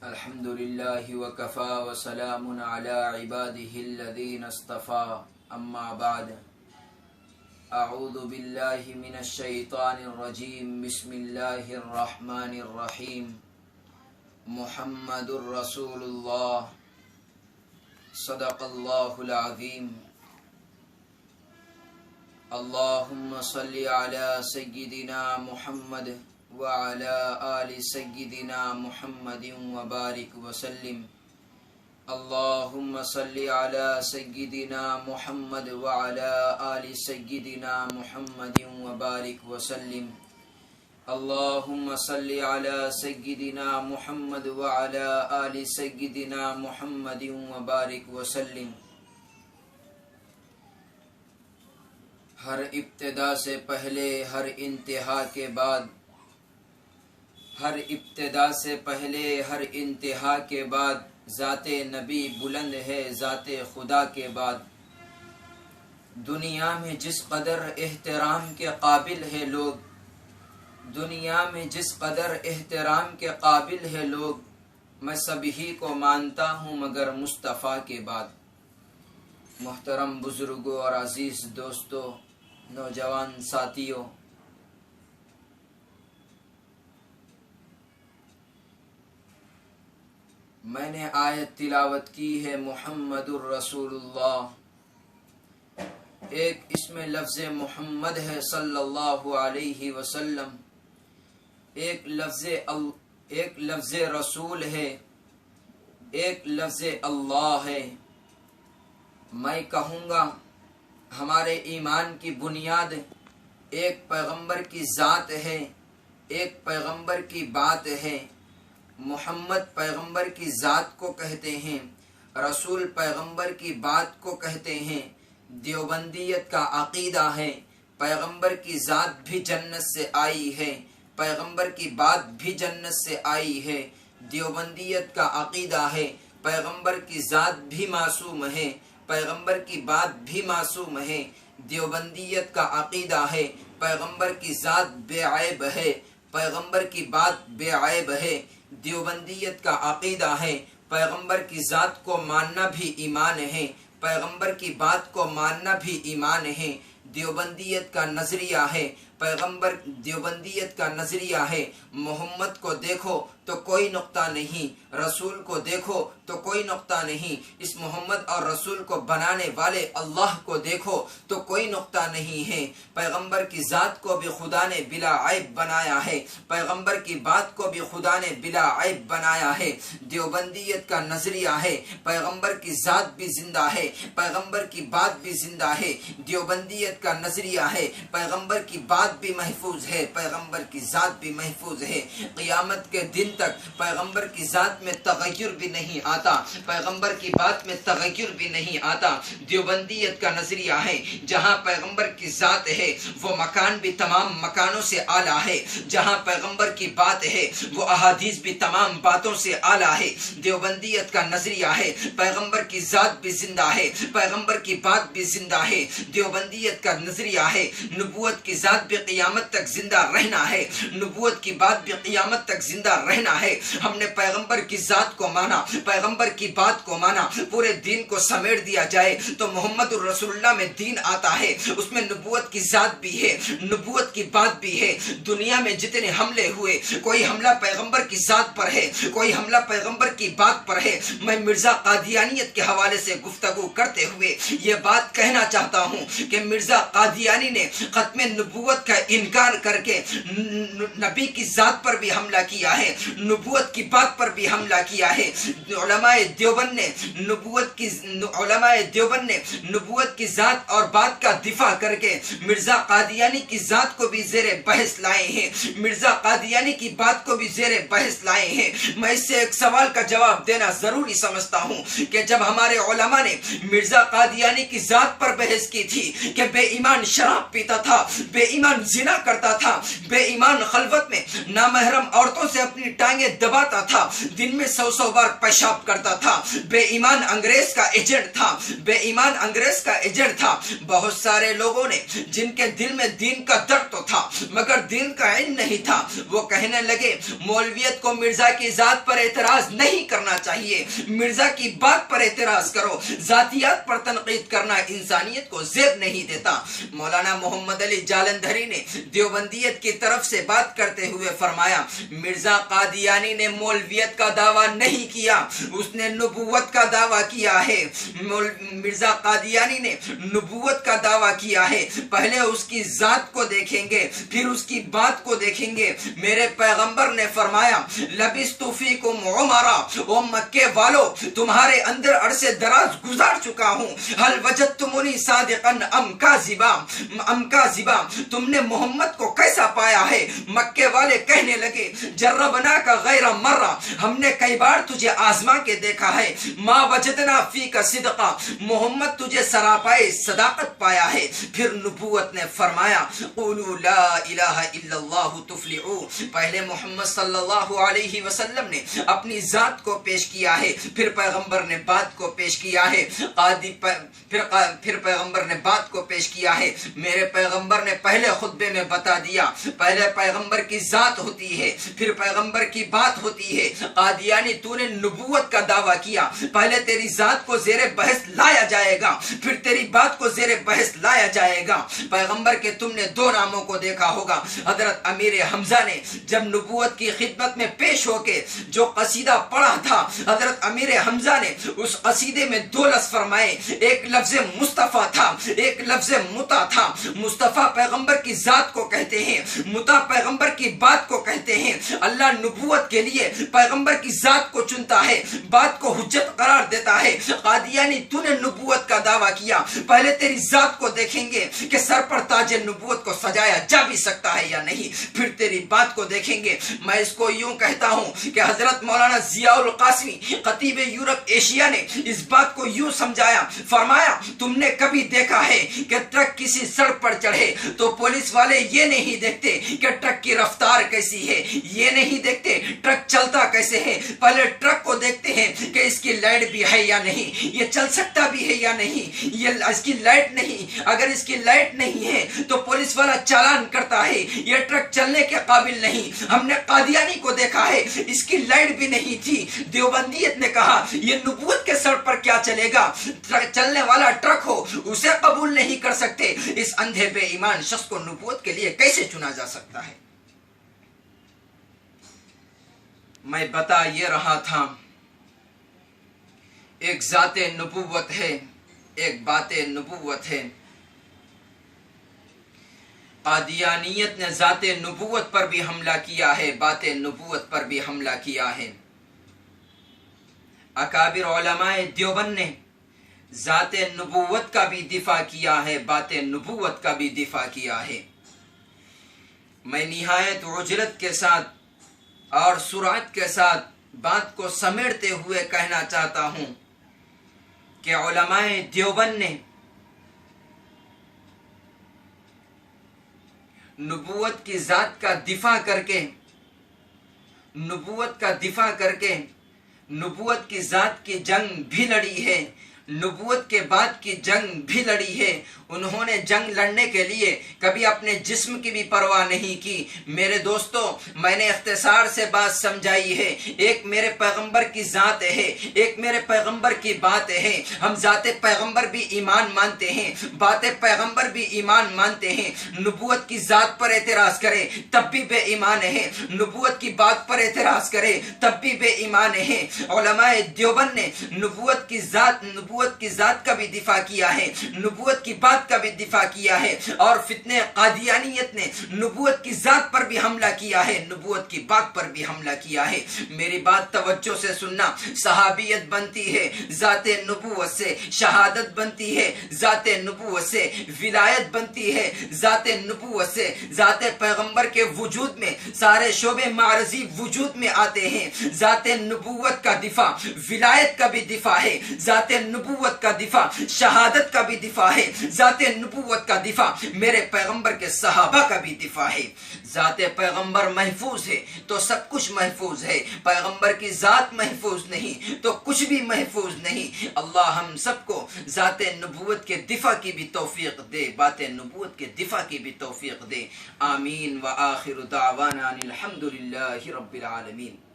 الحمد لله وكفى وسلام على عباده الذين اصطفى أما بعد أعوذ بالله من الشيطان الرجيم بسم الله الرحمن الرحيم محمد رسول الله صدق الله العظيم اللهم صل على سيدنا محمد وعلى آل سيدنا محمد وبارك وسلم اللهم صل على سيدنا محمد وعلى آل سيدنا محمد وبارك وسلم اللهم صل على سيدنا محمد وعلى آل سيدنا محمد وبارك وسلم ہر ابتدا سے پہلے ہر انتہا کے بعد، ہر ابتدا سے پہلے ہر انتہا کے بعد ذات نبی بلند ہے ذات خدا کے بعد۔ دنیا میں جس قدر احترام کے قابل ہے لوگ، دنیا میں جس قدر احترام کے قابل ہے لوگ، میں سبھی کو مانتا ہوں مگر مصطفیٰ کے بعد۔ محترم بزرگوں اور عزیز دوستوں، نوجوان ساتھیوں، میں نے آیت تلاوت کی ہے محمد الرسول اللہ۔ ایک اس میں لفظ محمد ہے صلی اللہ علیہ وسلم، ایک لفظ رسول ہے، ایک لفظ اللہ ہے۔ میں کہوں گا ہمارے ایمان کی بنیاد ایک پیغمبر کی ذات ہے، ایک پیغمبر کی بات ہے۔ محمد پیغمبر کی ذات کو کہتے ہیں، رسول پیغمبر کی بات کو کہتے ہیں۔ دیوبندیت کا عقیدہ ہے پیغمبر کی ذات بھی جنت سے آئی ہے، پیغمبر کی بات بھی جنت سے آئی ہے۔ دیوبندیت کا عقیدہ ہے پیغمبر کی ذات بھی معصوم ہے، پیغمبر کی بات بھی معصوم ہے۔ دیوبندیت کا عقیدہ ہے پیغمبر کی ذات بے عیب ہے، پیغمبر کی بات بے عیب ہے۔ دیوبندیت کا عقیدہ ہے پیغمبر کی ذات کو ماننا بھی ایمان ہے، پیغمبر کی بات کو ماننا بھی ایمان ہے۔ دیوبندیت کا نظریہ ہے دیوبندیت کا نظریہ ہے محمد کو دیکھو تو کوئی نقطہ نہیں، رسول کو دیکھو تو کوئی نقطہ نہیں، اس محمد اور رسول کو بنانے والے اللہ کو دیکھو تو کوئی نقطہ نہیں ہے۔ پیغمبر کی ذات کو بھی خدا نے بلا عیب بنایا ہے، پیغمبر کی بات کو بھی خدا نے بلا عیب بنایا ہے۔ دیوبندیت کا نظریہ ہے پیغمبر کی ذات بھی زندہ ہے، پیغمبر کی بات بھی زندہ ہے۔ دیوبندیت کا نظریہ ہے پیغمبر کی بات بھی محفوظ ہے، پیغمبر کی ذات بھی محفوظ ہے۔ قیامت کے دن تک پیغمبر کی ذات میں تغیر بھی نہیں آتا، پیغمبر کی بات میں تغیر بھی نہیں آتا۔ دیوبندیت کا نظریہ ہے جہاں پیغمبر کی ذات ہے وہ مکان بھی تمام مکانوں سے اعلیٰ ہے، جہاں پیغمبر کی بات ہے وہ احادیث بھی تمام باتوں سے اعلیٰ ہے۔ دیوبندیت کا نظریہ ہے پیغمبر کی ذات بھی زندہ ہے، پیغمبر کی بات بھی زندہ ہے۔ دیوبندیت کا نظریہ ہے نبوت کی ذات بھی قیامت تک زندہ رہنا ہے، نبوت کی بات بھی قیامت تک زندہ رہنا ہے۔ ہم نے پیغمبر کی ذات کو مانا، پیغمبر کی بات کو مانا، پورے دین کو سمیٹ دیا جائے تو محمد الرسول اللہ میں دین آتا ہے، اس میں نبوت کی ذات بھی ہے، نبوت کی بات بھی ہے۔ دنیا میں جتنے حملے ہوئے، کوئی حملہ پیغمبر کی ذات پر ہے، کوئی حملہ پیغمبر کی بات پر ہے۔ میں مرزا قادیانیت کے حوالے سے گفتگو کرتے ہوئے یہ بات کہنا چاہتا ہوں کہ مرزا قادیانی نے ختم نبوت کا انکار کر کے نبی کی ذات پر بھی حملہ کیا ہے، نبوت کی بات پر بھی حملہ کیا ہے۔ علماء دیوبند نے نبوت کی ذات اور بات کا دفاع کر کے مرزا قادیانی کی ذات کو بھی زیر بحث لائے ہیں، مرزا قادیانی کی بات کو بھی زیر بحث لائے ہیں۔ میں اس سے ایک سوال کا جواب دینا ضروری سمجھتا ہوں کہ جب ہمارے علماء نے مرزا قادیانی کی ذات پر بحث کی تھی کہ بے ایمان شراب پیتا تھا، بے ایمان ایمان زنا کرتا تھا، بے ایمان خلوت میں نامحرم عورتوں سے اپنی ٹانگیں دباتا تھا، دن میں 100 بار پیشاب کرتا تھا، بے ایمان انگریز کا ایجنٹ تھا، بے ایمان انگریز کا ایجنٹ تھا۔ بہت سارے لوگوں نے جن کے دل میں دین کا درد تو تھا مگر دین کا علم نہیں تھا، وہ کہنے لگے مولویت کو مرزا کی ذات پر اعتراض نہیں کرنا چاہیے، مرزا کی بات پر اعتراض کرو، ذاتیات پر تنقید کرنا انسانیت کو زیب نہیں دیتا۔ مولانا محمد علی جالندھری نے دیوبندیت کی طرف سے بات کرتے ہوئے فرمایا مرزا قادیانی نے مولویت کا دعویٰ نہیں کیا، اس نے نبوت کا دعویٰ کیا ہے۔ مرزا قادیانی نے نبوت کا دعویٰ کیا ہے، پہلے اس کی ذات کو دیکھیں گے پھر اس کی بات کو دیکھیں گے۔ میرے پیغمبر نے فرمایا لبثت فیکم عمرا، او مکے والو تمہارے اندر عرصے دراز گزار چکا ہوں، حل وجدتمونی صادقا ام کاذبا، تم نے محمد کو کیسا پایا ہے؟ مکے والے کہنے لگے جربنا کا غیر مرہ، ہم نے کئی بار تجھے آزما کے دیکھا ہے، ما وجدنا فیک صدقا، محمد تجھے سراپائے صداقت پایا ہے۔ پھر نبوت نے فرمایا قولوا لا الہ الا اللہ تفلحوا، پہلے محمد صلی اللہ علیہ وسلم نے اپنی ذات کو پیش کیا ہے، پھر پیغمبر نے بات کو پیش کیا ہے، پھر پیغمبر نے بات کو پیش کیا ہے۔ میرے پیغمبر نے پہلے خطبے میں بتا دیا پہلے پیغمبر کی ذات ہوتی ہے پھر پیغمبر کی بات ہوتی ہے۔ قادیانی تو نے نبوت کا دعویٰ کیا، پہلے تیری ذات کو زیر بحث لایا جائے گا پھر تیری بات کو زیر بحث لایا جائے گا۔ پیغمبر کے تم نے دو ناموں کو دیکھا ہوگا، حضرت امیر حمزہ نے جب نبوت کی خدمت میں پیش ہو کے جو قصیدہ پڑھا تھا، حضرت امیر حمزہ نے اس قصیدے میں دو لفظ فرمائے، ایک لفظ مصطفیٰ تھا ایک لفظ متا تھا۔ مصطفیٰ پیغمبر کی ذات کو کہتے ہیں، متا پیغمبر کی بات کو کہتے ہیں۔ اللہ نبوت کے لیے پیغمبر کی ذات کو چنتا ہے، بات کو حجت قرار دیتا ہے۔ قادیانی تو نے نبوت کا دعویٰ کیا، پہلے تیری ذات کو دیکھیں گے کہ سر پر تاج نبوت کو سجایا جا بھی سکتا ہے یا نہیں، پھر تیری بات کو دیکھیں گے۔ میں اس کو یوں کہتا ہوں کہ حضرت مولانا ضیاء القاسمی خطیب یورپ ایشیا نے اس بات کو یوں سمجھایا، فرمایا تم نے کبھی دیکھا ہے کہ ٹرک کسی سڑک پر چڑھے تو پولیس والے یہ نہیں دیکھتے کہ ٹرک کی رفتار کیسی ہے، یہ نہیں دیکھتے ٹرک چلتا کیسے ہے، پہلے ٹرک کو دیکھتے ہیں کہ اس کی لائٹ بھی ہے یا نہیں، یہ چل سکتا بھی ہے یا نہیں، یہ اس کی لائٹ نہیں، اگر اس کی لائٹ نہیں ہے تو پولیس والا چالان کرتا ہے، یہ ٹرک چلنے کے قابل نہیں۔ ہم نے قادیانی کو دیکھا ہے، اس کی لائٹ بھی نہیں تھی، دیوبندیت نے کہا یہ نبوت کے سر پر کیا چلے گا، چلنے والا ٹرک ہو اسے قبول نہیں کر سکتے، اس اندھے بے ایمان شخص کو نبوت کے لیے کیسے چنا جا سکتا ہے؟ میں بتا یہ رہا تھا ایک ذات نبوت ہے ایک بات نبوت ہے۔ قادیانیت نے ذات نبوت پر بھی حملہ کیا ہے، بات نبوت پر بھی حملہ کیا ہے۔ اکابر علماء دیوبند نے ذات نبوت کا بھی دفاع کیا ہے، بات نبوت کا بھی دفاع کیا ہے۔ میں نہایت عجلت کے ساتھ اور سرعت کے ساتھ بات کو سمیٹتے ہوئے کہنا چاہتا ہوں کہ علماء دیوبند نے نبوت کی ذات کا دفاع کر کے نبوت کی ذات کی جنگ بھی لڑی ہے، نبوت کے بعد کی جنگ بھی لڑی ہے۔ انہوں نے جنگ لڑنے کے لیے کبھی اپنے جسم کی بھی پرواہ نہیں کی۔ میرے دوستو، میں نے اختصار سے بات سمجھائی ہے، ایک میرے پیغمبر کی ذات ہے، ایک میرے پیغمبر کی بات ہے۔ ہم ذات پیغمبر بھی ایمان مانتے ہیں، بات پیغمبر بھی ایمان مانتے ہیں۔ نبوت کی ذات پر اعتراض کرے تب بھی بے ایمان ہے، نبوت کی بات پر اعتراض کرے تب بھی بے ایمان ہے۔ علماء دیوبند نے نبوت کی ذات کا بھی دفاع کیا ہے، نبوت کی بات کا بھی دفاع کیا ہے، اور فتنہ قادیانیت نے نبوت کی ذات پر بھی حملہ کیا ہے، نبوت کی بات پر بھی حملہ کیا ہے۔ میری بات توجہ سے سننا، صحابیت بنتی ہے ذات نبوت سے، شہادت بنتی ہے ذات نبوت سے، ولایت بنتی ہے ذات نبوت سے۔ ذات پیغمبر کے وجود میں سارے شعبے معرضی وجود میں آتے ہیں۔ ذات نبوت کا دفاع ولایت کا بھی دفاع ہے، ذات نبوت نبوت کا دفاع شہادت کا بھی دفاع ہے، ذات نبوت کا دفاع میرے پیغمبر کے صحابہ کا بھی دفاع ہے۔ ذات پیغمبر محفوظ ہے تو سب کچھ محفوظ ہے، پیغمبر کی ذات محفوظ نہیں تو کچھ بھی محفوظ نہیں۔ اللہ ہم سب کو ذات نبوت کے دفاع کی بھی توفیق دے، بات نبوت کے دفاع کی بھی توفیق دے۔ آمین وآخر دعوانا الحمدللہ رب العالمین۔